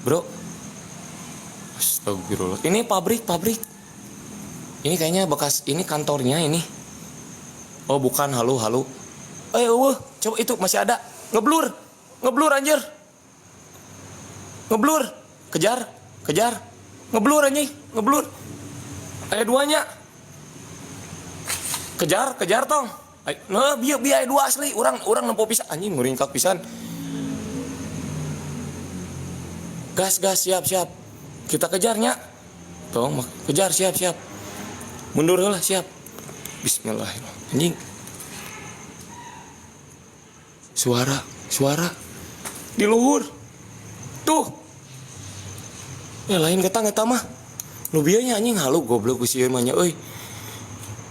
bro. Astagfirullah. Ini pabrik. Ini kayaknya bekas ini kantornya ini. Oh bukan, halu. Coba itu masih ada. Ngeblur anjir. Ngeblur. Kejar. Ngeblur anjing, ngeblur. Aya duanya. Kejar tong. Nah, biar dua asli. Orang nempo pisan anjing, nguringkak pisan. Gas, siap. Kita kejarnya. Tong, kejar, siap. Mundur lah, siap. Bismillahirrahmanirrahim. Anjing. Suara. Di luhur. Tuh. Ya lain ketang eta mah. Nu bieu nya anjing halu goblok ku si ieu mah nya euy.